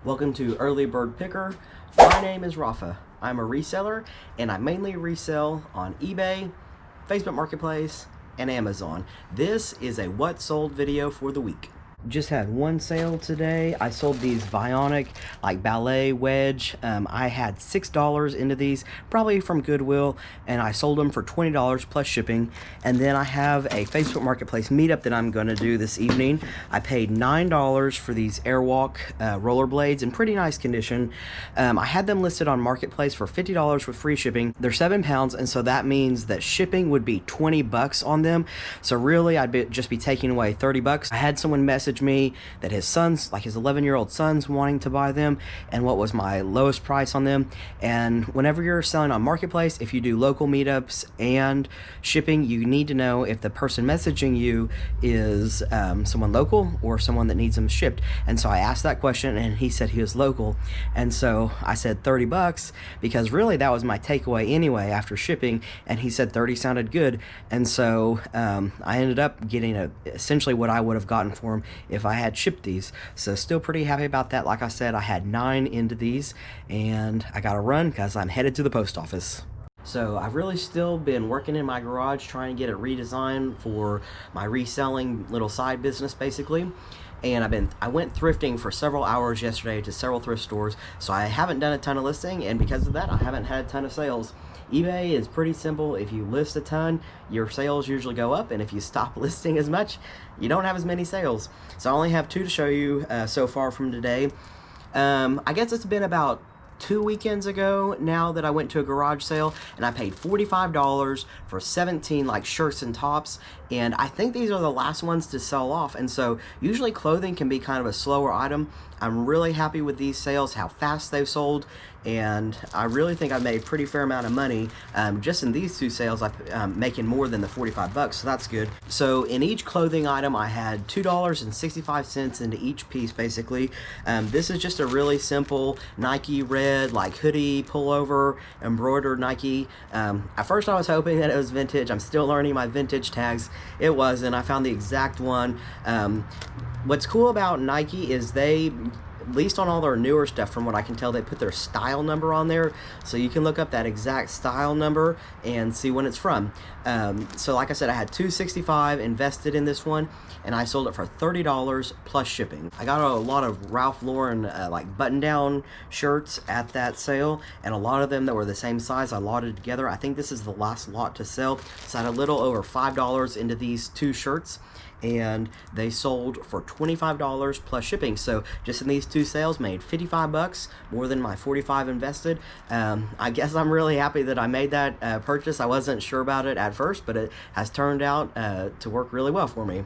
Welcome to Early Bird Picker. My name is Rafa. I'm a reseller and I mainly resell on eBay, Facebook Marketplace, and Amazon. This is a what sold video for the week. Just had one sale today. I sold these Vionic like ballet wedge. I had $6 into these, probably from Goodwill, and I sold them for $20 plus shipping. And then I have a Facebook Marketplace meetup that I'm going to do this evening. I paid $9 for these Airwalk rollerblades in pretty nice condition. I had them listed on Marketplace for $50 with free shipping. They're 7 pounds, and so that means that shipping would be 20 bucks on them. So really, I'd just be taking away 30 bucks. I had someone message me that his son's, like his 11-year-old son's wanting to buy them, and what was my lowest price on them. And whenever you're selling on Marketplace, if you do local meetups and shipping, you need to know if the person messaging you is someone local or someone that needs them shipped. And so I asked that question, and he said he was local, and so I said 30 bucks because really that was my takeaway anyway after shipping, and he said 30 sounded good. And so I ended up getting essentially what I would have gotten for him if I had shipped these. So still pretty happy about that. Like I said, I had 9 into these, and I gotta run because I'm headed to the post office. So I've really still been working in my garage trying to get it redesigned for my reselling little side business basically. And I went thrifting for several hours yesterday to several thrift stores, so I haven't done a ton of listing, and because of that I haven't had a ton of sales. eBay is pretty simple. If you list a ton, your sales usually go up, and if you stop listing as much, you don't have as many sales. So I only have 2 to show you so far from today. I guess it's been about 2 weekends ago now that I went to a garage sale, and I paid $45 for 17 like shirts and tops, and I think these are the last ones to sell off. And so usually clothing can be kind of a slower item. I'm really happy with these sales, how fast they've sold, and I really think I made a pretty fair amount of money just in these 2 sales. I'm making more than the 45 bucks, so that's good. So in each clothing item I had $2.65 into each piece basically. This is just a really simple Nike red like hoodie pullover embroidered Nike. At first I was hoping that it was vintage. I'm still learning my vintage tags. It wasn't. I found the exact one. What's cool about Nike is they, at least on all their newer stuff, from what I can tell, they put their style number on there, so you can look up that exact style number and see when it's from. So like I said, I had $2.65 invested in this one, and I sold it for $30 plus shipping. I got a lot of Ralph Lauren like button-down shirts at that sale, and a lot of them that were the same size I lotted together. I think this is the last lot to sell, so I had a little over $5 into these 2 shirts, and they sold for $25 plus shipping. So just in these 2 sales, made 55 bucks, more than my 45 invested. I guess I'm really happy that I made that purchase. I wasn't sure about it at first, but it has turned out to work really well for me.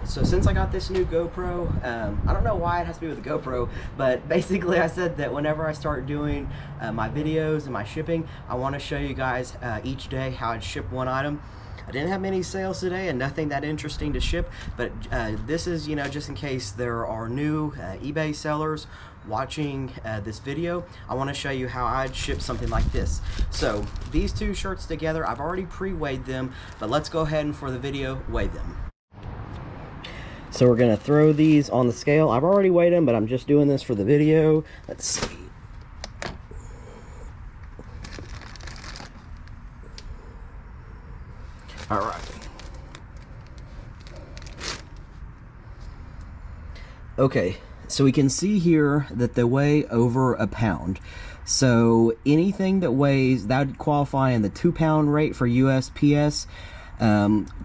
So since I got this new GoPro, I don't know why it has to be with a GoPro, but basically I said that whenever I start doing my videos and my shipping, I want to show you guys each day how I'd ship one item. I didn't have many sales today and nothing that interesting to ship, but this is, you know, just in case there are new eBay sellers watching this video, I want to show you how I'd ship something like this. So these 2 shirts together, I've already pre-weighed them, but let's go ahead and for the video, weigh them. So we're going to throw these on the scale. I've already weighed them, but I'm just doing this for the video. Let's see. All right. Okay, so we can see here that they weigh over a pound. So anything that weighs, that would qualify in the 2-pound rate for USPS.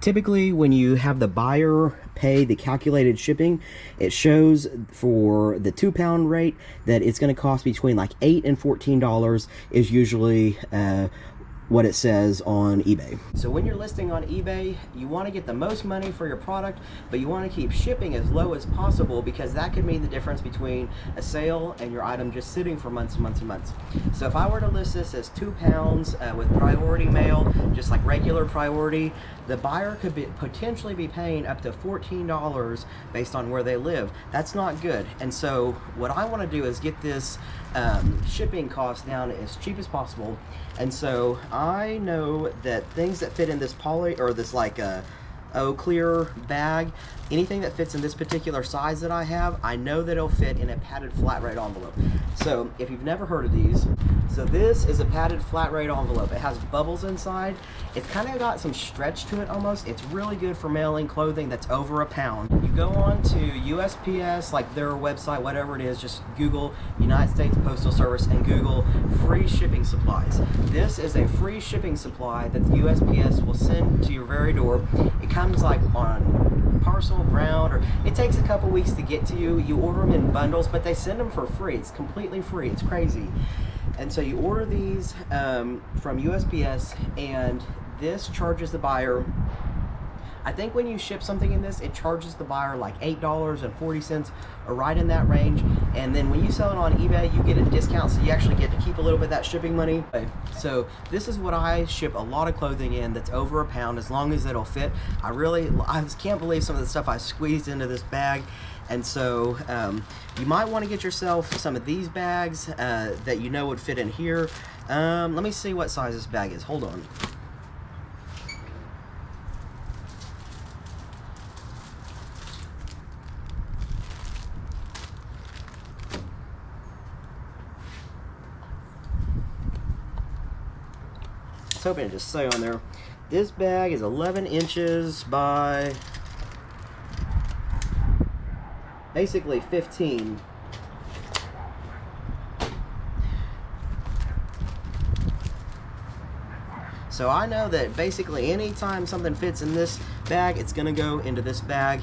Typically when you have the buyer pay the calculated shipping, it shows for the 2-pound rate that it's going to cost between like $8 and $14 is usually what it says on eBay. So when you're listing on eBay, you want to get the most money for your product, but you want to keep shipping as low as possible because that could mean the difference between a sale and your item just sitting for months and months and months. So if I were to list this as 2 pounds with priority mail, just like regular priority, the buyer could potentially be paying up to $14 based on where they live. That's not good. And so what I want to do is get this shipping cost down as cheap as possible. And so I know that things that fit in this poly, or this like clear bag, anything that fits in this particular size that I have, I know that it'll fit in a padded flat rate envelope. So if you've never heard of these, so this is a padded flat rate envelope. It has bubbles inside. It's kind of got some stretch to it almost. It's really good for mailing clothing that's over a pound. You go on to USPS, like their website, whatever it is, just Google United States Postal Service and Google free shipping supplies. This is a free shipping supply that the USPS will send to your very door. It comes like on parcel, ground, or it takes a couple weeks to get to you. You order them in bundles, but they send them for free. It's completely free. It's crazy. And so you order these from USPS, and this charges the buyer, I think when you ship something in this, it charges the buyer like $8.40 or right in that range. And then when you sell it on eBay, you get a discount, so you actually get to keep a little bit of that shipping money. So this is what I ship a lot of clothing in that's over a pound, as long as it'll fit. I just can't believe some of the stuff I squeezed into this bag. And so you might want to get yourself some of these bags that you know would fit in here. Let me see what size this bag is. Hold on. I was hoping to just say on there, this bag is 11 inches by basically 15. So I know that basically anytime something fits in this bag, it's gonna go into this bag,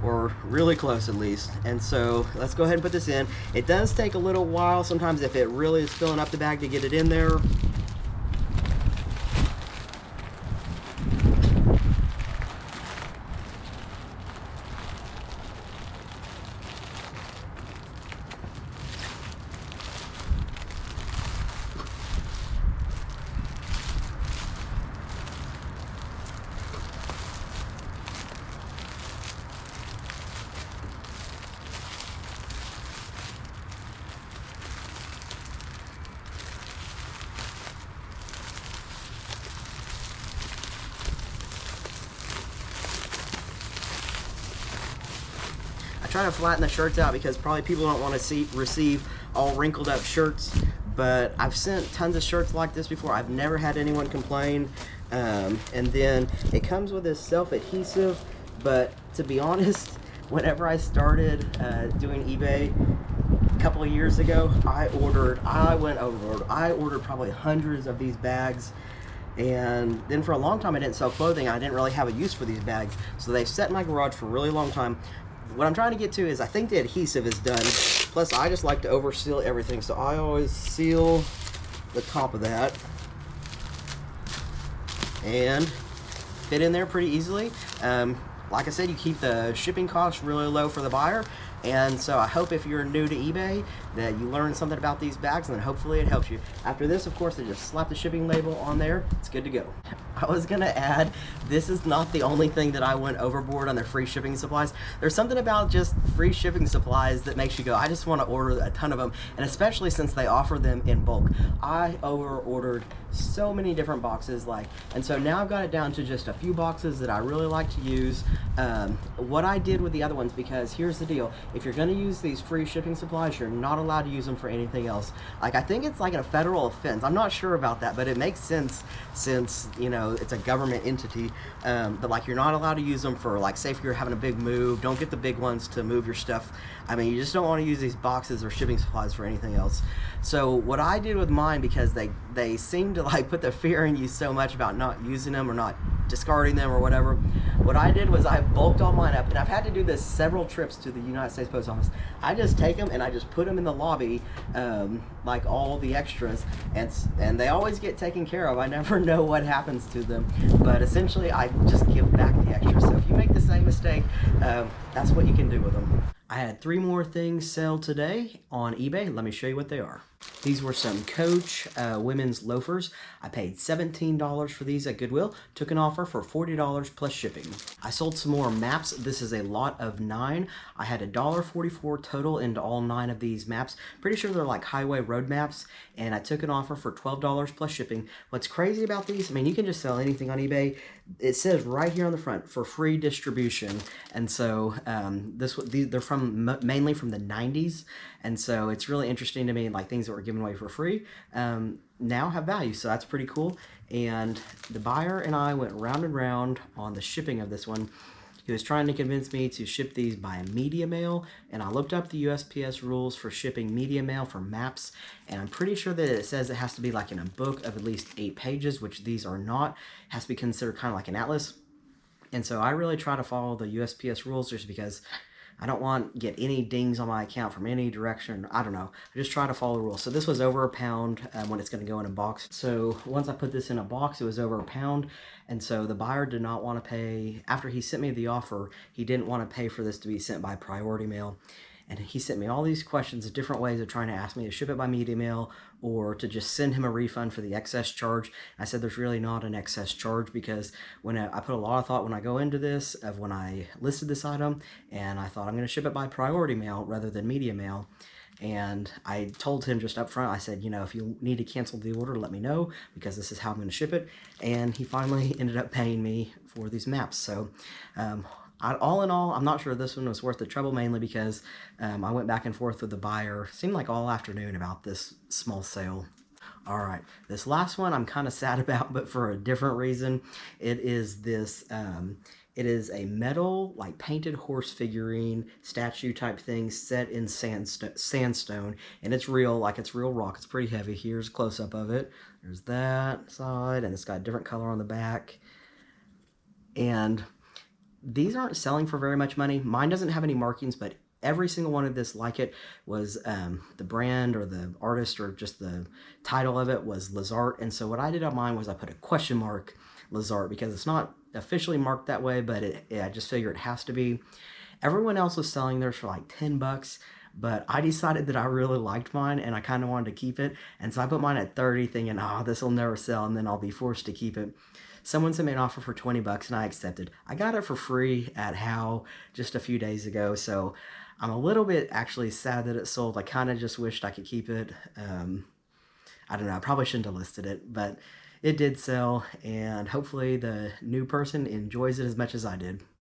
or really close at least. And so let's go ahead and put this in. It does take a little while sometimes if it really is filling up the bag to get it in there. Try to flatten the shirts out because probably people don't want to receive all wrinkled up shirts, but I've sent tons of shirts like this before. I've never had anyone complain. And then it comes with this self-adhesive, but to be honest, whenever I started doing eBay a couple of years ago, I went overboard. I ordered probably hundreds of these bags. And then for a long time I didn't sell clothing. I didn't really have a use for these bags, so they've sat in my garage for a really long time. What I'm trying to get to is I think the adhesive is done. Plus, I just like to over seal everything, so I always seal the top of that and fit in there pretty easily. Like I said, you keep the shipping costs really low for the buyer. And so I hope if you're new to eBay that you learn something about these bags, and then hopefully it helps you. After this, of course, they just slap the shipping label on there. It's good to go. I was gonna add, this is not the only thing that I went overboard on their free shipping supplies. There's something about just free shipping supplies that makes you go, I just want to order a ton of them, and especially since they offer them in bulk. I over-ordered so many different boxes, and so now I've got it down to just a few boxes that I really like to use. What I did with the other ones, because here's the deal, if you're gonna use these free shipping supplies, you're not allowed to use them for anything else. I think it's like a federal offense. I'm not sure about that, but it makes sense since, you know, it's a government entity. But you're not allowed to use them for, say if you're having a big move, don't get the big ones to move your stuff. I mean, you just don't want to use these boxes or shipping supplies for anything else. So what I did with mine, because they seem to put the fear in you so much about not using them or not discarding them or whatever, what I did was I bulked all mine up, and I've had to do this several trips to the United States Post Office. I just take them and I just put them in the lobby, like all the extras, and they always get taken care of. I never know what happens to them, but essentially I just give back the extras. So if you make the same mistake, that's what you can do with them. I had 3 more things sell today on eBay. Let me show you what they are. These were some Coach women's loafers. I paid $17 for these at Goodwill. Took an offer for $40 plus shipping. I sold some more maps. This is a lot of 9. I had $1.44 total into all 9 of these maps. Pretty sure they're like highway road maps. And I took an offer for $12 plus shipping. What's crazy about these, I mean, you can just sell anything on eBay. it says right here on the front for free distribution. And so they're from mainly from the 90s, and so it's really interesting to me, like things that were given away for free now have value, so that's pretty cool. And the buyer and I went round and round on the shipping of this one. He was trying to convince me to ship these by media mail, and I looked up the USPS rules for shipping media mail for maps, and I'm pretty sure that it says it has to be like in a book of at least 8 pages, which these are not. It has to be considered kind of like an atlas. And so I really try to follow the USPS rules just because I don't want to get any dings on my account from any direction. I don't know. I just try to follow the rules. So this was over £1 when it's going to go in a box. So once I put this in a box, it was over £1. And so the buyer did not want to pay. After he sent me the offer, he didn't want to pay for this to be sent by priority mail. And he sent me all these questions of different ways of trying to ask me to ship it by media mail or to just send him a refund for the excess charge. I said there's really not an excess charge, because when I put a lot of thought when I go into this of when I listed this item, and I thought I'm going to ship it by priority mail rather than media mail. And I told him just up front, I said, you know, if you need to cancel the order, let me know, because this is how I'm going to ship it. And he finally ended up paying me for these maps. So all in all, I'm not sure this one was worth the trouble, mainly because I went back and forth with the buyer, seemed like all afternoon, about this small sale. All right, this last one I'm kind of sad about, but for a different reason. It is this, it is a metal, like painted horse figurine statue type thing set in sandstone, and it's real, like it's real rock. It's pretty heavy. Here's a close-up of it. There's that side, and it's got a different color on the back. And these aren't selling for very much money. Mine doesn't have any markings, but every single one of this like it was the brand or the artist or just the title of it was Lazart. And so what I did on mine was I put a question mark Lazart, because it's not officially marked that way, but I just figure it has to be. Everyone else was selling theirs for like $10, but I decided that I really liked mine and I kind of wanted to keep it. And so I put mine at 30, thinking, oh, this will never sell, and then I'll be forced to keep it. Someone sent me an offer for $20 and I accepted. I got it for free at How just a few days ago, so I'm a little bit actually sad that it sold. I kind of just wished I could keep it. I don't know, I probably shouldn't have listed it, but it did sell, and hopefully the new person enjoys it as much as I did.